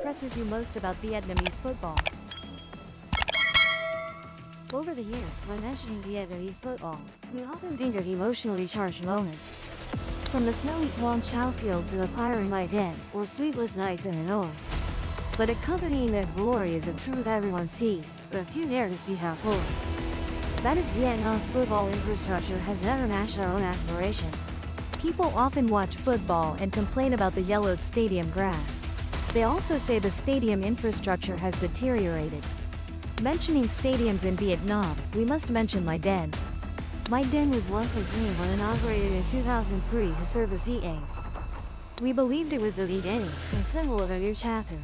impresses you most about Vietnamese football? Over the years, when mentioning Vietnamese football, we often think of emotionally charged moments. From the snowy Quang Chau field to the fiery Mai Den, or sleepless nights in Hanoi. But accompanying that glory is a truth everyone sees, but few dare to see how fully. That is, Vietnam's football infrastructure has never matched our own aspirations. People often watch football and complain about the yellowed stadium grass. They also say the stadium infrastructure has deteriorated. Mentioning stadiums in Vietnam, we must mention Mai Den. Mai Den was once a dream when inaugurated in 2003 to serve as CAs. We believed it was the beginning, a symbol of a new chapter.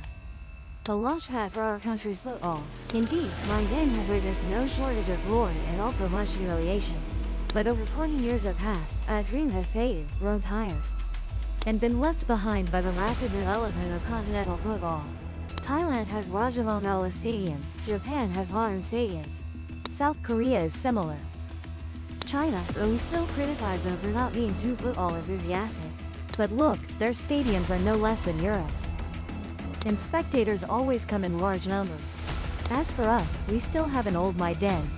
The launchpad for our country's football. Indeed, Mai Den has witnessed no shortage of glory and also much humiliation. But over 20 years have passed, a dream has faded, grown tired, and been left behind by the rapid development of continental football. Thailand has Rajamangala Stadium, Japan has modern stadiums. South Korea is similar. China, though we still criticize them for not being too football enthusiastic. But look, their stadiums are no less than Europe's. And spectators always come in large numbers. As for us, we still have an old Mai Den,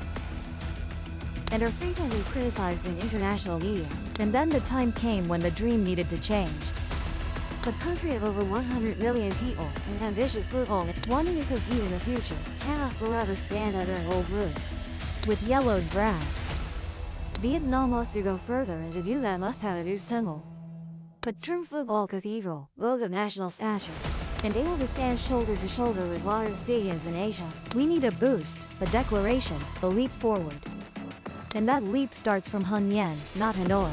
and are frequently criticized in international media. And then the time came when the dream needed to change. A country of over 100 million people, and ambitious football, wanting to compete in the future, cannot forever stand under an old roof with yellowed grass. Vietnam wants to go further, and to do that must have a new symbol. A true football cathedral, both of national stature, and able to stand shoulder to shoulder with modern stadiums in Asia. We need a boost, a declaration, a leap forward. And that leap starts from Hung Yen, not Hanoi.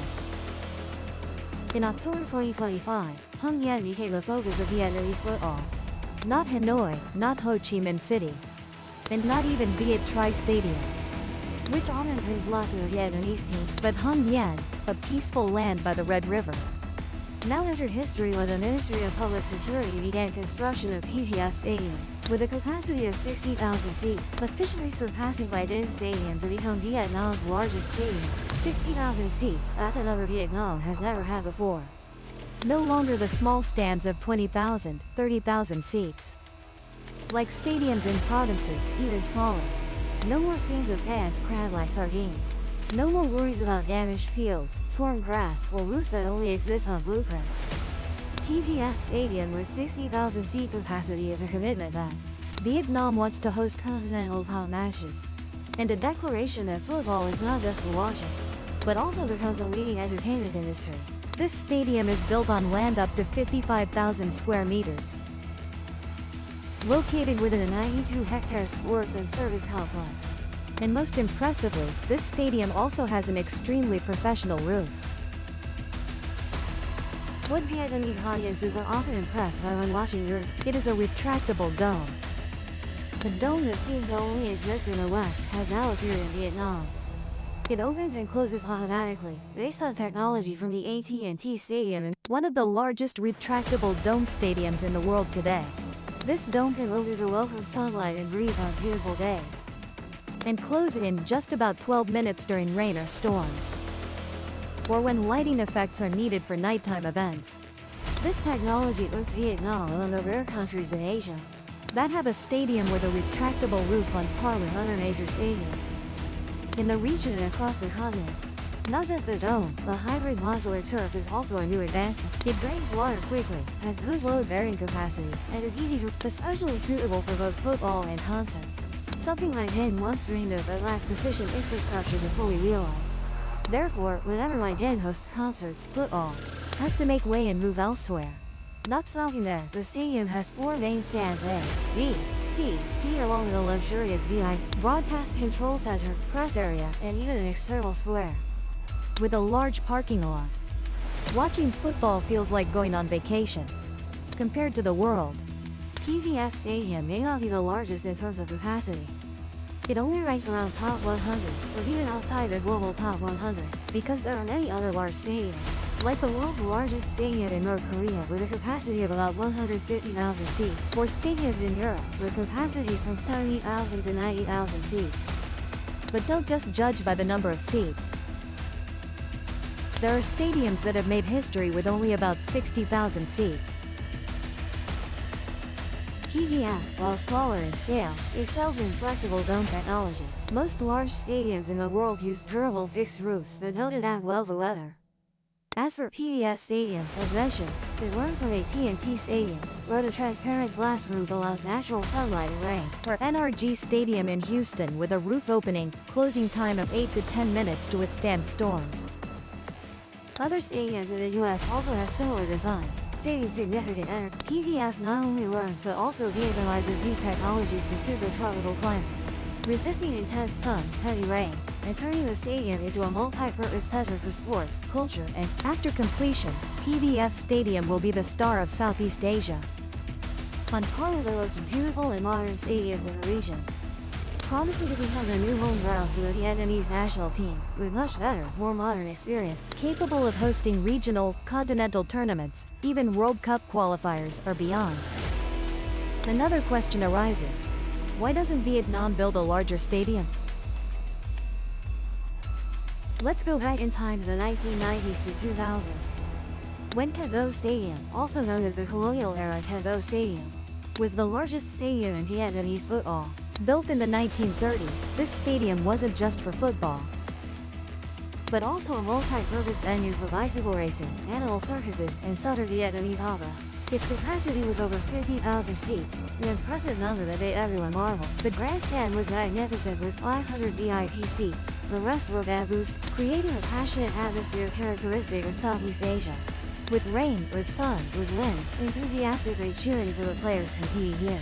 In October 2025, Hung Yen became the focus of Vietnamese football. Not Hanoi, not Ho Chi Minh City, and not even Viet Tri Stadium, which often brings luck to the Vietnamese team, but Hung Yen, a peaceful land by the Red River. Now entered history when the Ministry of Public Security began construction of PTS Stadium, with a capacity of 60,000 seats, officially surpassing Mai Den Stadium to become Vietnam's largest stadium. 60,000 seats, that's a number Vietnam has never had before. No longer the small stands of 20,000, 30,000 seats. Like stadiums in provinces, even smaller. No more scenes of fans crammed like sardines. No more worries about damaged fields, torn grass, or roofs that only exist on blueprints. PTS Stadium with 60,000 seat capacity is a commitment that Vietnam wants to host continental top matches, and a declaration that football is not just for watching, but also becomes a leading entertainment industry. This stadium is built on land up to 55,000 square meters, located within a 92-hectare sports and service complex. And most impressively, this stadium also has an extremely professional roof. What Vietnamese audiences are often impressed by when watching Europe, it is a retractable dome. The dome that seemed to only exist in the West has now appeared in Vietnam. It opens and closes automatically, based on technology from the AT&T Stadium, and one of the largest retractable dome stadiums in the world today. This dome can open to welcome sunlight and breeze on beautiful days, and close in just about 12 minutes during rain or storms, or when lighting effects are needed for nighttime events. This technology puts Vietnam among the rare countries in Asia that have a stadium with a retractable roof on par with other major stadiums in the region and across the continent. Not just the dome, the hybrid modular turf is also a new advancement. It drains water quickly, has good load-bearing capacity, and is easy to, especially suitable for both football and concerts. Something Mai Den once dreamed of but lacked sufficient infrastructure to fully realize. Therefore, whenever Mai Den hosts concerts, football has to make way and move elsewhere. Not stopping there, the stadium has 4 main stands A, B, C, D along with a luxurious VI, broadcast control center, press area, and even an external square with a large parking lot. Watching football feels like going on vacation. Compared to the world, PTS Stadium may not be the largest in terms of capacity. It only ranks around top 100, or even outside the global top 100, because there are many other large stadiums, like the world's largest stadium in North Korea with a capacity of about 150,000 seats, or stadiums in Europe with capacities from 70,000 to 90,000 seats. But don't just judge by the number of seats. There are stadiums that have made history with only about 60,000 seats. PDF, while smaller in scale, excels in flexible dome technology. Most large stadiums in the world use durable fixed roofs that don't adapt well to weather. As for PDF Stadium, as mentioned, it learned from AT&T Stadium, where the transparent glass roof allows natural sunlight and rain. Or NRG Stadium in Houston with a roof opening, closing time of 8 to 10 minutes to withstand storms. Other stadiums in the US also have similar designs, stating significant energy. PDF not only learns but also de-economizes these technologies to suit the tropical climate, resisting intense sun, heavy rain, and turning the stadium into a multi-purpose center for sports, culture, and after completion, PDF Stadium will be the star of Southeast Asia. On par with the most beautiful and modern stadiums in the region, promising to become the new home ground for the Vietnamese national team, with much better, more modern experience. Capable of hosting regional, continental tournaments, even World Cup qualifiers or beyond. Another question arises. Why doesn't Vietnam build a larger stadium? Let's go back in time to the 1990s to 2000s. When Tet Bo Stadium, also known as the colonial era Tet Bo Stadium, was the largest stadium in Vietnamese football. Built in the 1930s, this stadium wasn't just for football, but also a multi-purpose venue for bicycle racing, animal circuses, and Southern Vietnamese opera. Its capacity was over 50,000 seats, an impressive number that made everyone marvel. The grandstand was magnificent with 500 VIP seats. The rest were bamboos, creating a passionate atmosphere characteristic of Southeast Asia. With rain, with sun, with wind, enthusiastically cheering for the players competing here.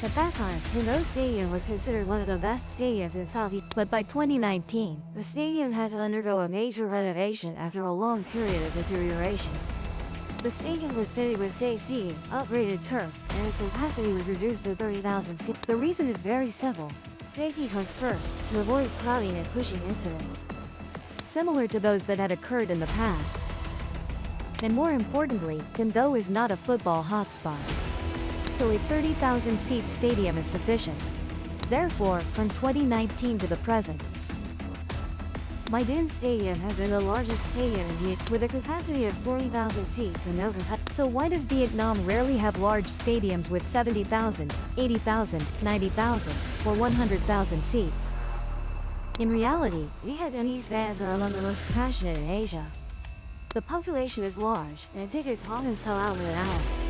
At that time, Tet Bo Stadium was considered one of the best stadiums in Southeast, but by 2019, the stadium had to undergo a major renovation after a long period of deterioration. The stadium was fitted with safe seating, upgraded turf, and its capacity was reduced to 30,000 seats. The reason is very simple. Safety comes first, to avoid crowding and pushing incidents, similar to those that had occurred in the past. And more importantly, Tet Bo is not a football hotspot, so a 30,000-seat stadium is sufficient. Therefore, from 2019 to the present, My Dinh Stadium has been the largest stadium in Vietnam, with a capacity of 40,000 seats and no capacity. So why does Vietnam rarely have large stadiums with 70,000, 80,000, 90,000, or 100,000 seats? In reality, Vietnamese fans are among the most passionate in Asia. The population is large, and tickets often sell out within hours.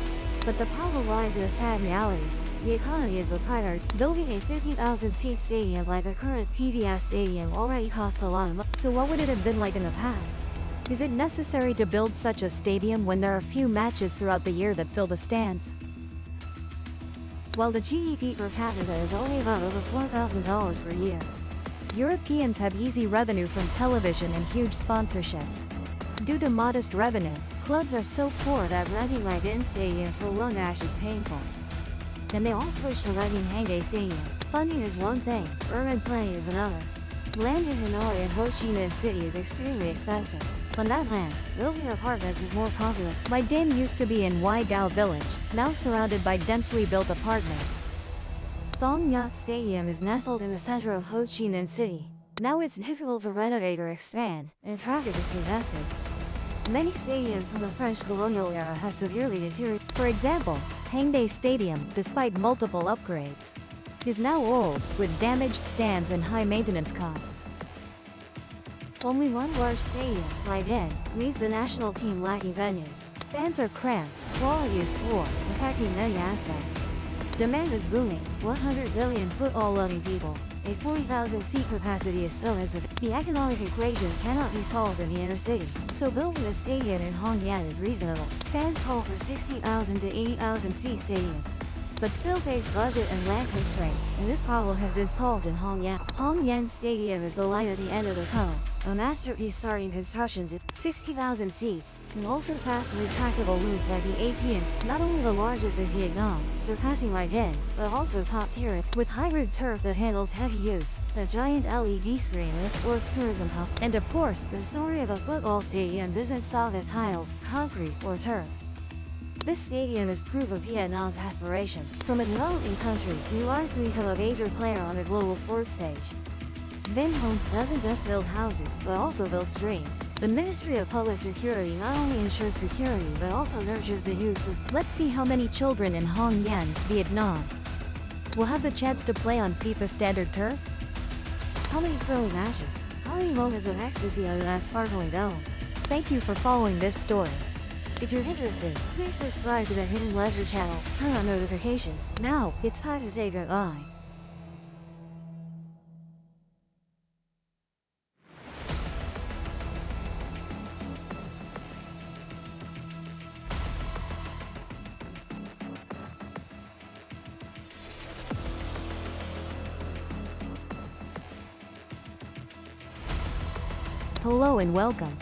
But the problem lies in a sad reality. The economy is the primary. Building a 50,000-seat stadium like the current PDF Stadium already costs a lot of money. So what would it have been like in the past? Is it necessary to build such a stadium when there are few matches throughout the year that fill the stands? While the GDP per capita is only about over $4,000 per year, Europeans have easy revenue from television and huge sponsorships. Due to modest revenue, clubs are so poor that renting My Dinh Stadium for one match is painful. And they all switch to renting Hangdae Stadium. Funding is one thing, urban planning is another. Land in Hanoi and Ho Chi Minh City is extremely expensive. On that land, building apartments is more popular. My Dinh used to be in Vai Gao village, now surrounded by densely built apartments. Thong Nhat Stadium is nestled in the center of Ho Chi Minh City. Now it's difficult to renovate or expand, and traffic is congested. Many stadiums from the French colonial era have severely deteriorated. For example, Hangdae Stadium, despite multiple upgrades, is now old, with damaged stands and high maintenance costs. Only one large stadium, My Dinh, leads the national team lacking venues. Fans are cramped, quality is poor, affecting many aspects. Demand is booming, 100 million football-loving people. A 40,000-seat capacity is still insufficient. The economic equation cannot be solved in the inner city, so building a stadium in Hong Yan is reasonable. Fans call for 60,000 to 80,000 seat stadiums, but still face budget and land constraints, and this problem has been solved in Hong Yan. Hong Yan Stadium is the light at the end of the tunnel, a masterpiece starting construction to 60,000 seats, an ultra-fast retractable roof like the AT&T, not only the largest in Vietnam, surpassing My Dinh, but also top tier, with hybrid turf that handles heavy use, a giant LED screen and a sports tourism hub. And of course, the story of a football stadium doesn't stop at tiles, concrete, or turf. This stadium is proof of Vietnam's aspiration. From a developing country, we rise to become a major player on the global sports stage. Vinhomes doesn't just build houses, but also builds dreams. The Ministry of Public Security not only ensures security, but also nurtures the youth with. Let's see how many children in Hong Yan, Vietnam, will have the chance to play on FIFA standard turf. How many thrilling matches? How many moments of ecstasy under that sparkling dome? Thank you for following this story. If you're interested, please subscribe to the Hidden Ledger channel, turn on notifications. Now, it's time to say goodbye. Hello and welcome.